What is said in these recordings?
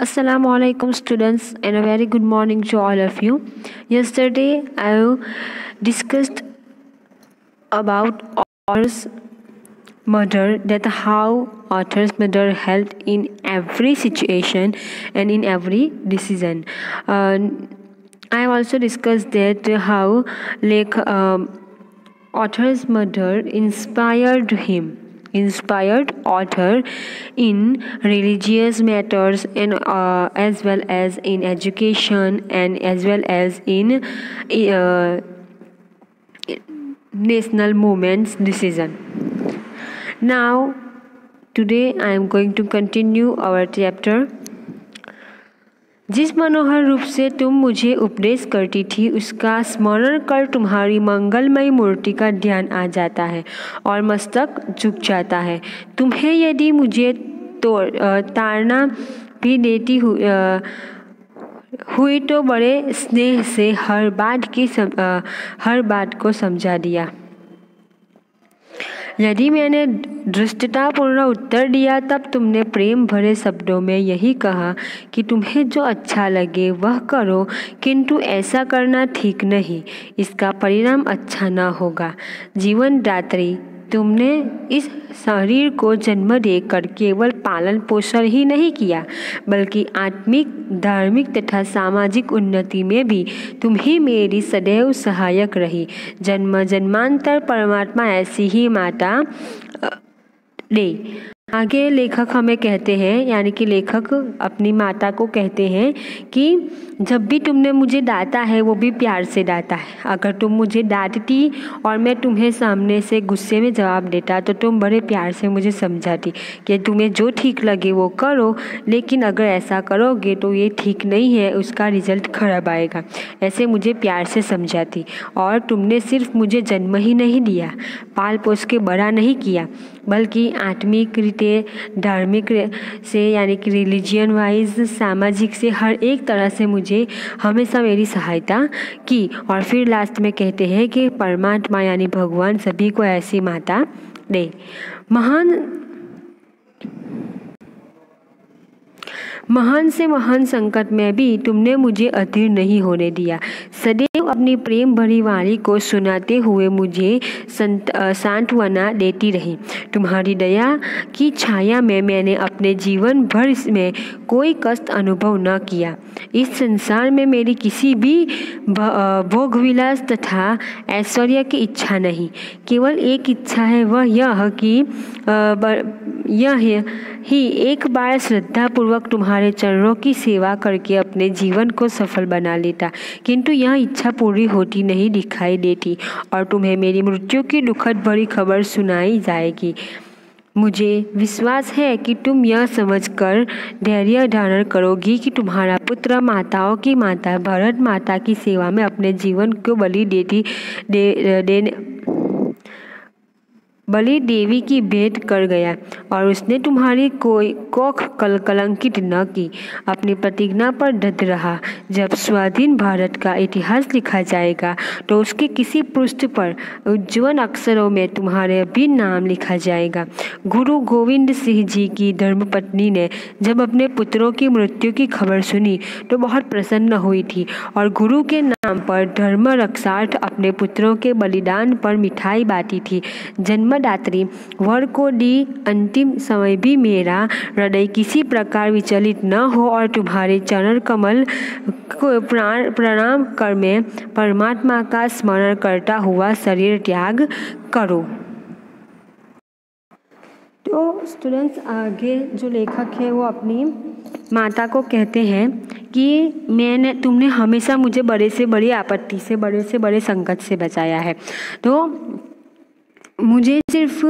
Assalamualaikum students and a very good morning to all of you. Yesterday I discussed about author's mother, that how author's mother helped in every situation and in every decision. I also discussed that how author's mother inspired author in religious matters and as well as in education and as well as in national movements decision. Now today I am going to continue our chapter. जिस मनोहर रूप से तुम मुझे उपदेश करती थी उसका स्मरण कर तुम्हारी मंगलमयी मूर्ति का ध्यान आ जाता है और मस्तक झुक जाता है। तुम्हें यदि मुझे ताड़ना भी देती हुई तो बड़े स्नेह से हर बात को समझा दिया। यदि मैंने धृष्टतापूर्ण उत्तर दिया तब तुमने प्रेम भरे शब्दों में यही कहा कि तुम्हें जो अच्छा लगे वह करो, किंतु ऐसा करना ठीक नहीं, इसका परिणाम अच्छा न होगा। जीवनदात्री, तुमने इस शरीर को जन्म देकर केवल पालन पोषण ही नहीं किया बल्कि आत्मिक, धार्मिक तथा सामाजिक उन्नति में भी तुम ही मेरी सदैव सहायक रही। जन्म जन्मांतर परमात्मा ऐसी ही माता दे। आगे लेखक हमें कहते हैं, यानी कि लेखक अपनी माता को कहते हैं कि जब भी तुमने मुझे डांटा है वो भी प्यार से डांटा है। अगर तुम मुझे डांटती और मैं तुम्हें सामने से गुस्से में जवाब देता तो तुम बड़े प्यार से मुझे समझाती कि तुम्हें जो ठीक लगे वो करो, लेकिन अगर ऐसा करोगे तो ये ठीक नहीं है, उसका रिजल्ट खराब आएगा। ऐसे मुझे प्यार से समझाती। और तुमने सिर्फ मुझे जन्म ही नहीं दिया, पाल पोस के बड़ा नहीं किया, बल्कि आत्मिक रीते, धार्मिक से यानी कि रिलीजियन वाइज, सामाजिक से, हर एक तरह से मुझे हमेशा मेरी सहायता की। और फिर लास्ट में कहते हैं कि परमात्मा यानी भगवान सभी को ऐसी माता दे। महान से महान संकट में भी तुमने मुझे अधीर नहीं होने दिया। सदैव अपनी प्रेम भरी वाणी को सुनाते हुए मुझे सांत्वना देती रही। तुम्हारी दया की छाया में मैंने अपने जीवन भर में कोई कष्ट अनुभव न किया। इस संसार में मेरी किसी भी भोगविलास तथा ऐश्वर्य की इच्छा नहीं, केवल एक इच्छा है, वह यह कि यह ही एक बार श्रद्धापूर्वक तुम्हारे चरणों की सेवा करके अपने जीवन को सफल बना लेता, किंतु यह इच्छा पूरी होती नहीं दिखाई देती और तुम्हें मेरी मृत्यु की दुखद भरी खबर सुनाई जाएगी। मुझे विश्वास है कि तुम यह समझकर धैर्य धारण करोगी कि तुम्हारा पुत्र माताओं की माता भारत माता की सेवा में अपने जीवन को बलि देवी की भेंट कर गया और उसने तुम्हारी कोई कोख कलंकित न की। अपनी प्रतिज्ञा पर डट रहा। जब स्वाधीन भारत का इतिहास लिखा जाएगा तो उसके किसी पृष्ठ पर उज्ज्वल अक्षरों में तुम्हारे भी नाम लिखा जाएगा। गुरु गोविंद सिंह जी की धर्मपत्नी ने जब अपने पुत्रों की मृत्यु की खबर सुनी तो बहुत प्रसन्न हुई थी और गुरु के नाम पर धर्म रक्षार्थ अपने पुत्रों के बलिदान पर मिठाई बांटी थी। जन्मदात्री वर को दी अंतिम समय भी मेरा हृदय किसी प्रकार विचलित न हो और तुम्हारे चरण कमल को प्रणाम कर मैं परमात्मा का स्मरण करता हुआ शरीर त्याग करो। तो स्टूडेंट्स, आगे जो लेखक है वो अपनी माता को कहते हैं कि तुमने हमेशा मुझे बड़े से बड़ी आपत्ति से, बड़े से बड़े संकट से बचाया है। तो मुझे सिर्फ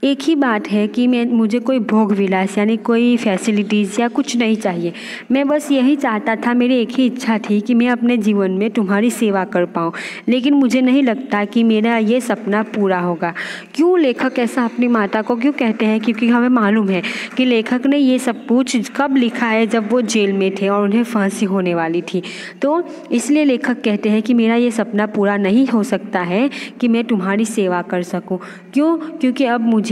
एक ही बात है कि मुझे कोई भोग विलास यानी कोई फैसिलिटीज़ या कुछ नहीं चाहिए। मैं बस यही चाहता था, मेरी एक ही इच्छा थी कि मैं अपने जीवन में तुम्हारी सेवा कर पाऊँ, लेकिन मुझे नहीं लगता कि मेरा ये सपना पूरा होगा। क्यों लेखक ऐसा अपनी माता को क्यों कहते हैं? क्योंकि हमें मालूम है कि लेखक ने ये सब कुछ कब लिखा है, जब वो जेल में थे और उन्हें फांसी होने वाली थी। तो इसलिए लेखक कहते हैं कि मेरा ये सपना पूरा नहीं हो सकता है कि मैं तुम्हारी सेवा कर सकूँ। क्यों? क्योंकि अब मुझे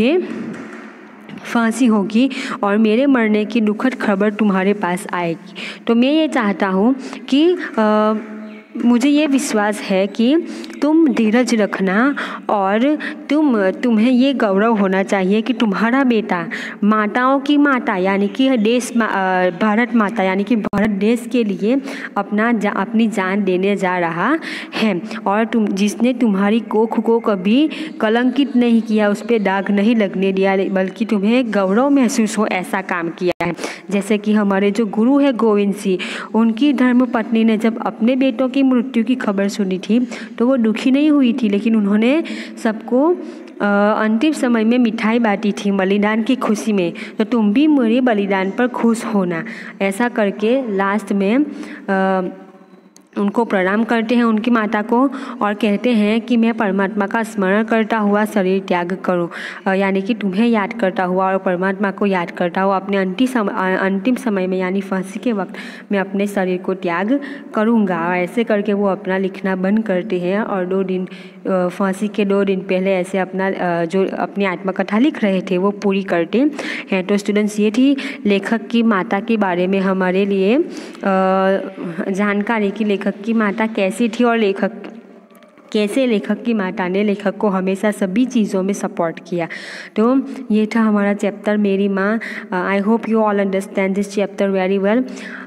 फांसी होगी और मेरे मरने की दुखद खबर तुम्हारे पास आएगी। तो मैं ये चाहता हूँ कि मुझे ये विश्वास है कि तुम धीरज रखना और तुम्हें ये गौरव होना चाहिए कि तुम्हारा बेटा माताओं की माता यानी कि भारत माता यानी कि भारत देश के लिए अपनी जान देने जा रहा है। और जिसने तुम्हारी कोख को कभी कलंकित नहीं किया, उस पर दाग नहीं लगने दिया, बल्कि तुम्हें गौरव महसूस हो ऐसा काम किया है। जैसे कि हमारे जो गुरु है गोविंद सिंह, उनकी धर्मपत्नी ने जब अपने बेटों की मृत्यु की खबर सुनी थी तो वो दुखी नहीं हुई थी, लेकिन उन्होंने सबको अंतिम समय में मिठाई बांटी थी बलिदान की खुशी में। तो तुम भी मेरे बलिदान पर खुश होना, ऐसा करके लास्ट में उनको प्रणाम करते हैं उनकी माता को और कहते हैं कि मैं परमात्मा का स्मरण करता हुआ शरीर त्याग करूं, यानी कि तुम्हें याद करता हुआ और परमात्मा को याद करता हुआ अपने अंतिम समय में यानी फांसी के वक्त मैं अपने शरीर को त्याग करूंगा। और ऐसे करके वो अपना लिखना बंद करते हैं और फांसी के 2 दिन पहले ऐसे जो अपनी आत्मकथा लिख रहे थे वो पूरी करते हैं। तो स्टूडेंट्स, ये थी लेखक की माता के बारे में हमारे लिए जानकारी की लेखक की माता कैसी थी और कैसे लेखक की माता ने लेखक को हमेशा सभी चीज़ों में सपोर्ट किया। तो ये था हमारा चैप्टर मेरी माँ। I hope you all understand this chapter very well.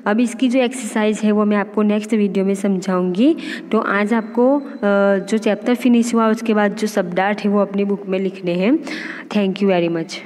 अब इसकी जो एक्सरसाइज है वो मैं आपको नेक्स्ट वीडियो में समझाऊंगी। तो आज आपको जो चैप्टर फिनिश हुआ उसके बाद जो शब्दार्थ है वो अपनी बुक में लिखने हैं। Thank you very much.